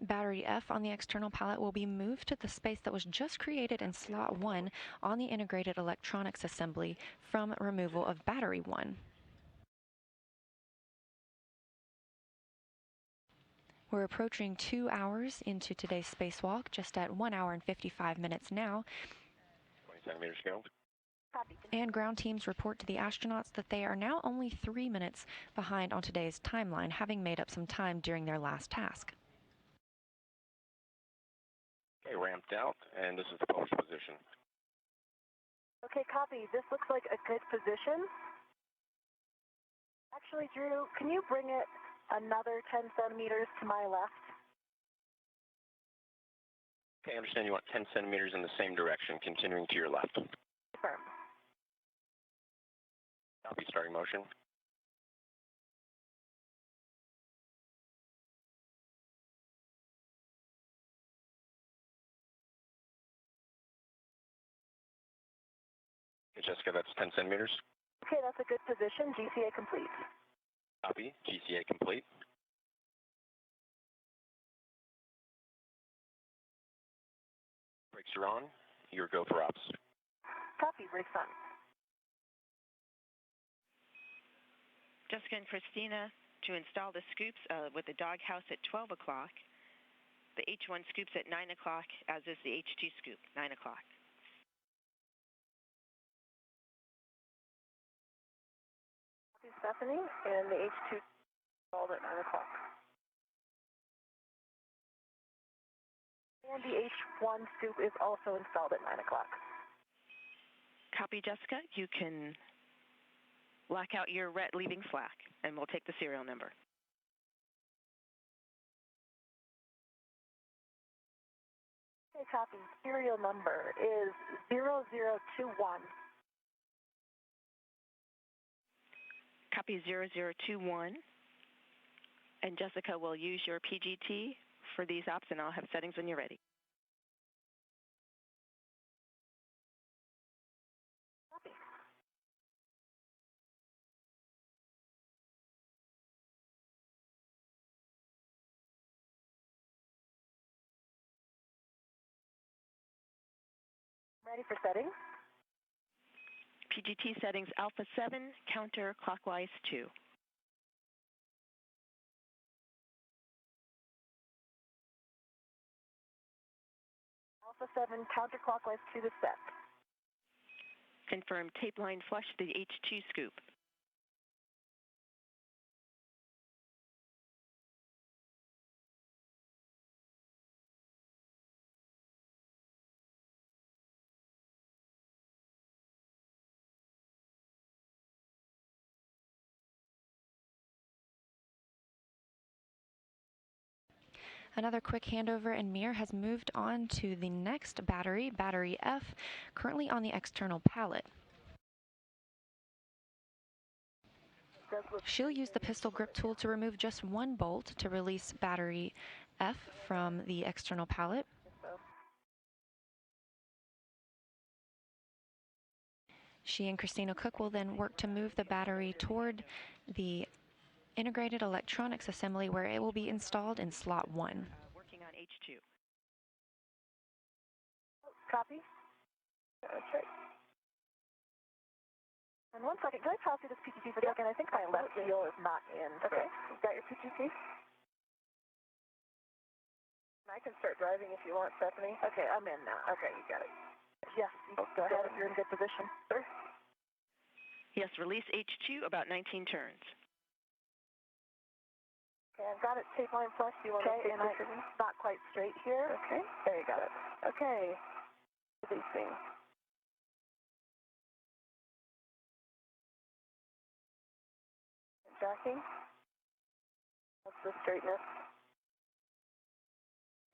Battery F on the external pallet will be moved to the space that was just created in slot 1 on the integrated electronics assembly from removal of battery 1. We're approaching 2 hours into today's spacewalk, just at 1 hour and 55 minutes now. 20 centimeters go. And ground teams report to the astronauts that they are now only 3 minutes behind on today's timeline, having made up some time during their last task. Okay, ramped out, and this is the published position. Okay, copy. This looks like a good position. Actually, Drew, can you bring it another 10 centimeters to my left? Okay, I understand you want 10 centimeters in the same direction, continuing to your left. Confirm. Copy, starting motion. Okay, Jessica, that's 10 centimeters. Okay, that's a good position. GCA complete. Copy, GCA complete. Brakes are on. Your go for ops. Copy, brakes on. Jessica and Christina to install the scoops with the doghouse at 12 o'clock. The H1 scoops at 9 o'clock, as is the H2 scoop, 9 o'clock. Copy, Stephanie, and the H2 installed at 9 o'clock. And the H1 scoop is also installed at 9 o'clock. Copy, Jessica. You can lock out your ret leaving slack, and we'll take the serial number. Okay, copy. Serial number is 0021. Copy 0021. And Jessica will use your PGT for these ops, and I'll have settings when you're ready. Copy. Ready for settings? PGT settings Alpha 7, counterclockwise 2. Alpha 7, counterclockwise 2 to set. Confirm tape line flush the H2 scoop. Another quick handover, and Mir has moved on to the next battery, battery F, currently on the external pallet. She'll use the pistol grip tool to remove just one bolt to release battery F from the external pallet. She and Christina Cook will then work to move the battery toward the integrated electronics assembly where it will be installed in slot 1. Working on H2. Copy. Okay. And 1 second, can I pass you this PGT for a second? I think my left wheel is not in. Okay. You got your PGT? I can start driving if you want, Stephanie. Okay, I'm in now. Okay, you got it. Yes, go ahead if you're in good position. Sir? Yes, release H2 about 19 turns. Okay, I've got it tape line flush. Do you want to take this? It's not quite straight here. Okay, there you got it. Okay. Releasing. Jacking. What's the straightness?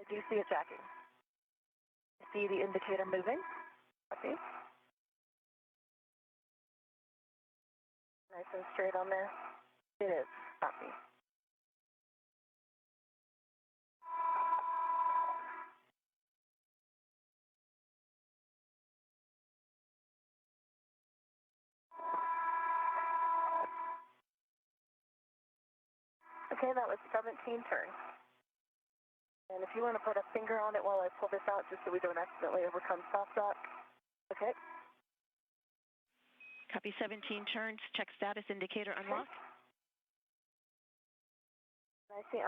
I do see it jacking. I see the indicator moving. Okay. Nice and straight on there. It is. Copy. Okay, that was 17 turns. And if you want to put a finger on it while I pull this out, just so we don't accidentally overcome soft lock. Okay. Copy 17 turns. Check status indicator unlock. I see.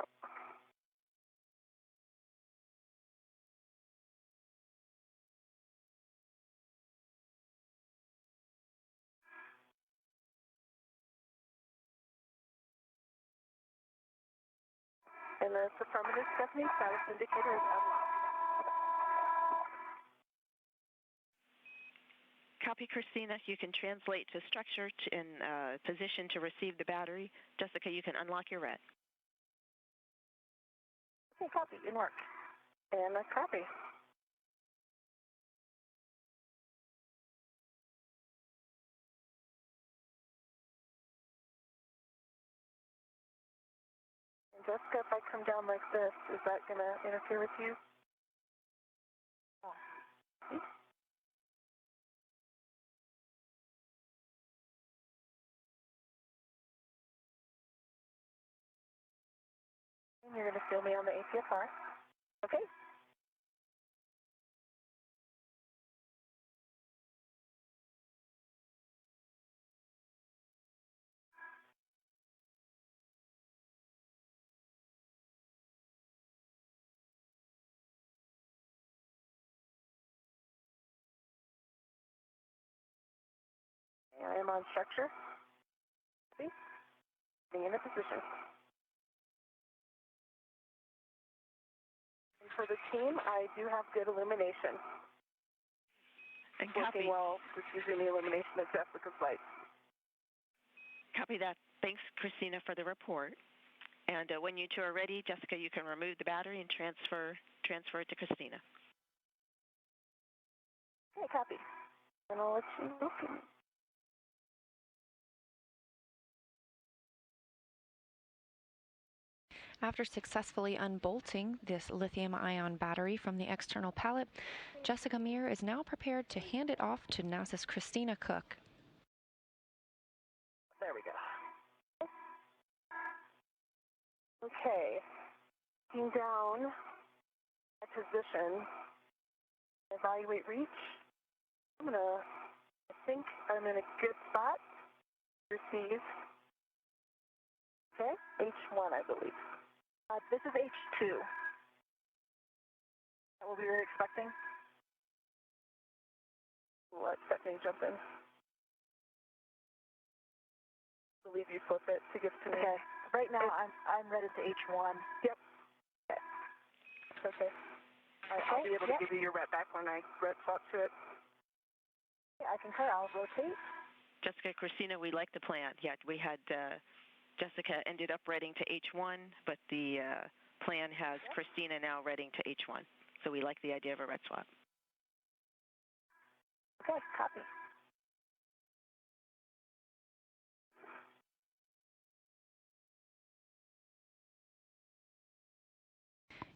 And the affirmative, Stephanie, status indicator is unlocked. Copy, Christina. You can translate to structure in position to receive the battery. Jessica, you can unlock your red. Okay, copy. In work. And a copy. And Jessica, if I come down like this, is that going to interfere with you? Oh. See? And you're going to feel me on the APFR. Okay? I am on structure. See? Being in a position. And for the team, I do have good illumination. And working copy. well, just using the illumination of Jessica's lights. Copy that. Thanks, Christina, for the report. And when you two are ready, Jessica, you can remove the battery and transfer it to Christina. Okay, copy. And I'll let you look. After successfully unbolting this lithium-ion battery from the external pallet, Jessica Mir is now prepared to hand it off to NASA's Christina Cook. There we go. Okay. Looking down at position, evaluate reach. I'm going to I think I'm in a good spot. Receive. Okay, H1, I believe. This is H2. That what we were expecting? Let me jump in. I believe you flip it to give to me. Okay. Right now, I'm ready to H1. Yep. Okay. Okay. I'll be able to give you your ret back when I ret swap to it. Yeah, I concur. I'll rotate. Jessica, Christina, we like the plan. Yeah, we had Jessica ended up reading to H1, but the plan has Christina now reading to H1. So we like the idea of a ret swap. Okay, copy.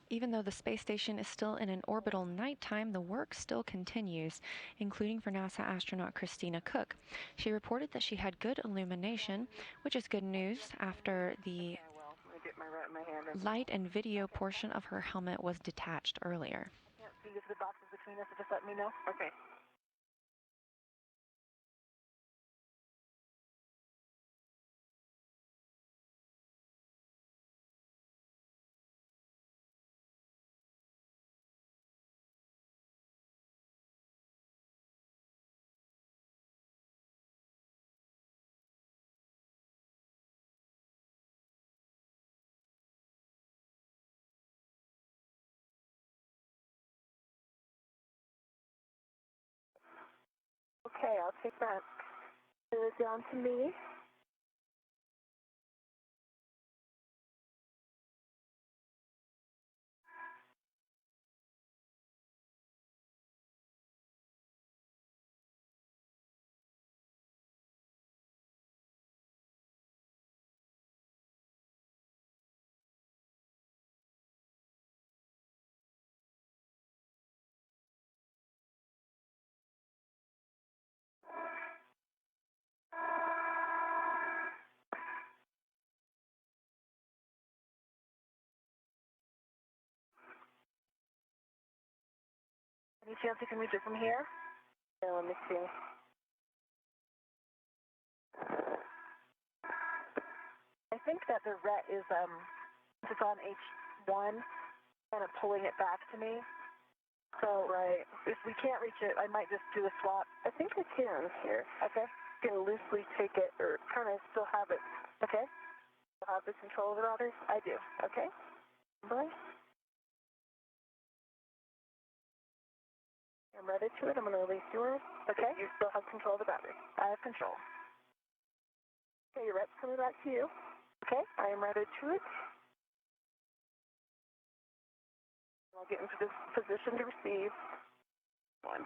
Even though the space station is still in an orbital nighttime, the work still continues, including for NASA astronaut Christina Cook. She reported that she had good illumination, which is good news after the light and video portion of her helmet was detached earlier. I can't see if the box is between us, so just let me know. Okay. Okay, I'll take that. It is down to me. Any chance you can reach it from here? Yeah, let me see. I think that the ret is it's on H1, kind of pulling it back to me. So right, if we can't reach it, I might just do a swap. I think I can here. Okay. Can loosely take it or kind of still have it. Okay. Still have the control of the battery. I do. Okay. Boy. I'm ready to it. I'm going to release yours. Okay. You still have control of the battery. I have control. Okay, your ret's coming back to you. Okay. I am ready to it. I'll get into this position to receive. One.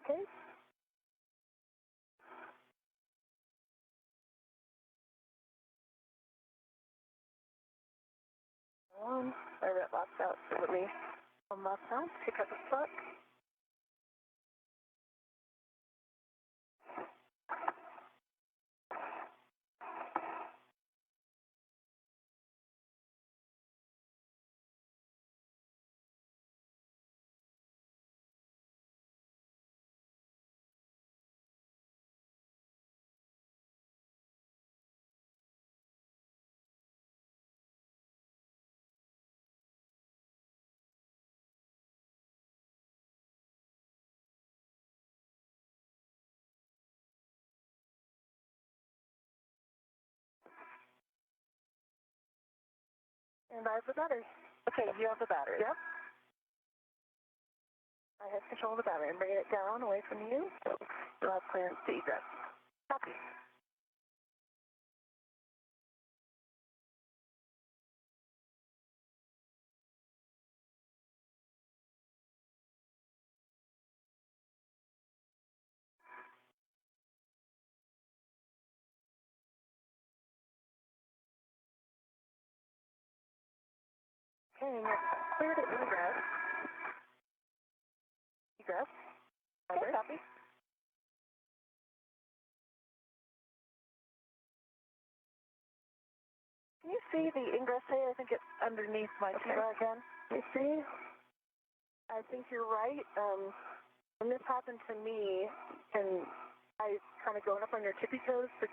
Okay. My ret locked out, so let me unlock now, pick up the spot. And I have the battery. Okay, you have the battery. Yep. I have control the battery and bring it down away from you, so you'll have clearance to egress. Copy. Okay, clear to egress. Egress. Okay, copy. Can you see the ingress here? I think it's underneath my T-bar again. Can you see? I think you're right. When this happened to me, and I kind of going up on your tippy toes to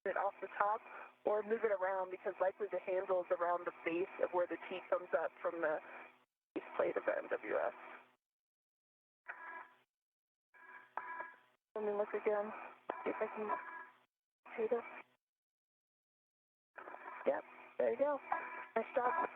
get it off the top, or move it around because likely the handle is around the base of where the T comes up from the base plate of the MWS. Let me look again, see if I can see this. Yep, there you go. Nice job.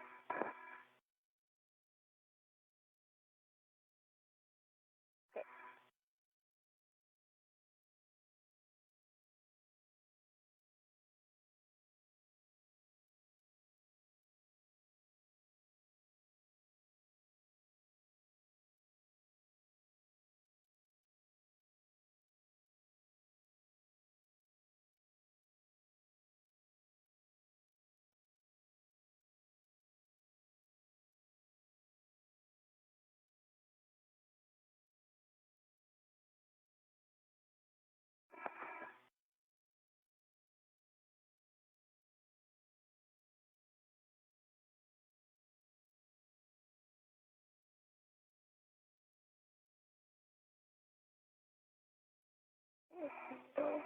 Okay.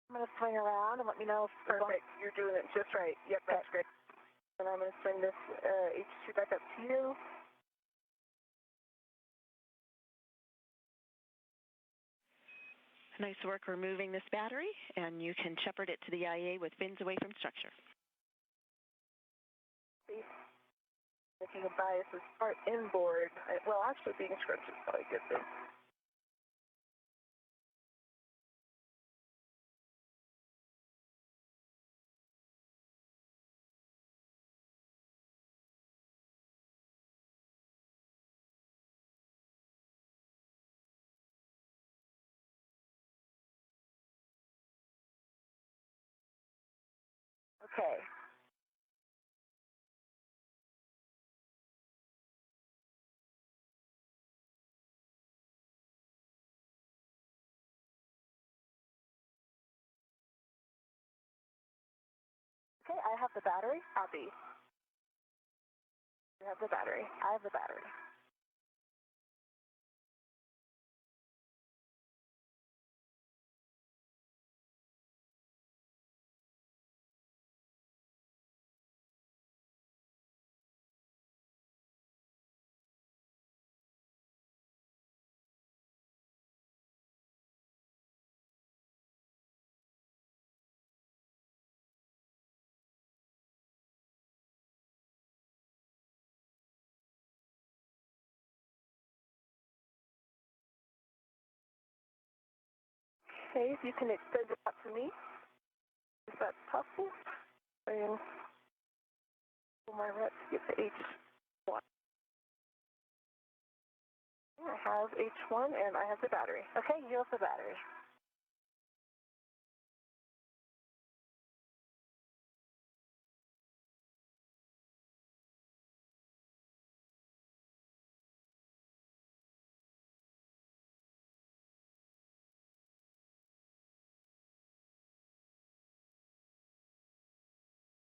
I'm going to swing around and let me know if perfect. You're doing it just right. Yep, that's great. And I'm going to swing this H2 back up to you. Nice work removing this battery, and you can shepherd it to the IEA with fins away from structure. Making a bias is part inboard. Well, actually being scrunched is probably a good thing. Okay. Okay, I have the battery. Copy. You have the battery. I have the battery. Okay, if you can extend it out to me, if that's possible. And pull my rep to get the H1. I have H1 and I have the battery. Okay, you have the battery.